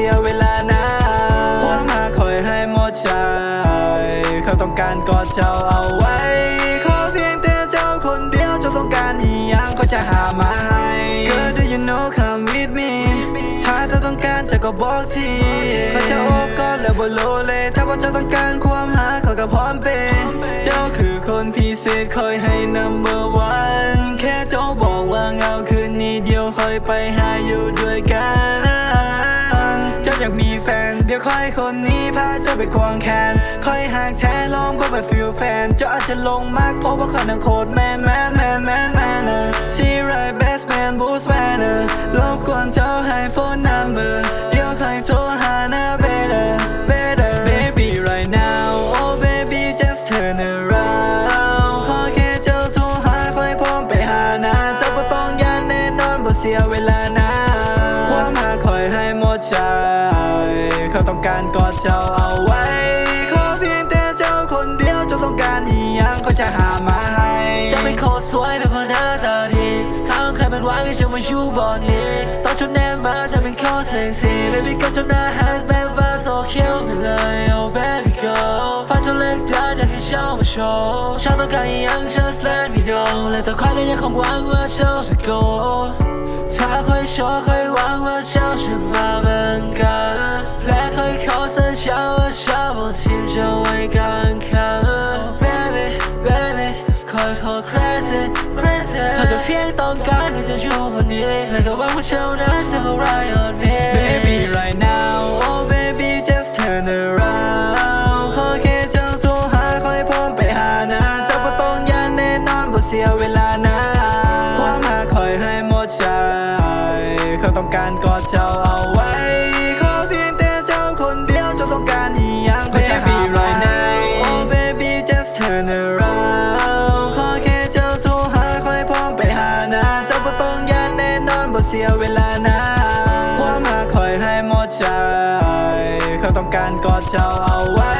สียเวลานะความหาคอยให้หมดใจเขาต้องการกอดเจ้าเอาไว้ขอเพียงแต่เจ้าคนเดียวเจ้าต้องการอีหยังก็จะหามาให้ Girl do you know come with me ถ้าเธอต้องการจะก็บอกทีเขาจะโอบกอดและบ่โลเลถ้าว่าเจ้าต้องการความหาเขาก็พร้อมเป็นเจ้าคือคนพิเศษคอยให้ number one แค่เจ้าบอกว่าเงาคืนนี้เดียวคอยไปหาอยู่ด้วยกันเจ้าอยากมีแฟนเดี๋ยวคอยคนนี้พาเจ้าไปควงแขนคอยหากแท้ลองเพื่อไปฟิลแฟนเจ้าอาจจะลงมากเพราะว่าเขานั้นโคตรแมนชีไรเบสแมนบูสแมนรบกวนเจ้าให้โฟนนัมเบอร์เดี๋ยวคอยโทรหานะ better baby right now oh baby just turn around ขอแค่เจ้าโทรหาคอยพร้อมไปหานะเจ้าบ่ต้องยานแน่นอนบ่เสียเวลานะความหาคอยให้หมดใจเขาต้องการกอดเจ้าเอาไว้ขอเพียงแต่เจ้าคนเดียวเจ้าต้องการอีหยังเขาจะหามาให้จะเป็นโคตรสวยเป็นเพราะหน้าตาดีข้างใครเป็นหวังให้ฉันมาอยู่บนนี้ตอนฉันแนมมาฉันเป็นโคตรเซ็กซี่ baby ก็จนหน้าหันแบบว่า so cute ไปเลย oh baby girl ฟังจนเล็กได้อยากให้เจ้ามาโชว์ฉันต้องการอีหยัง just let me know และต่อใครก็ยังคงหวังว่าเจ้าจะ go ถ้าคอยโชว์คอยหวังว่าเจ้าจะมาเหมือนกันและคอยขอสัญญาว่าฉันบ่ทิ้งเจ้าไว้กลางคัน baby คอย crazy เธอจะเพียงต้องการให้เธออยู่บนนี้และก็หวังว่าเจ้านั้นจะเข้า right on me baby right now oh baby just turn around ขอแค่เจ้าโทรหาคอยพร้อมไปหานะเจ้าบ่ต้องยานแน่นอนบ่เสียเวลานะความหาคอยให้หมดใจเขาต้องการกอดเจ้าเอาไว้ขอเพียงแต่เจ้าคนเดียวเจ้าต้องการอีหยังก็จะหา right now oh baby just turn around ขอแค่เจ้าโทรหาคอยพร้อมไปหานะเจ้าบ่ต้องยานแน่นอนบ่เสียเวลานะความหาคอยให้หมดใจเขาต้องการกอดเจ้าเอาไว้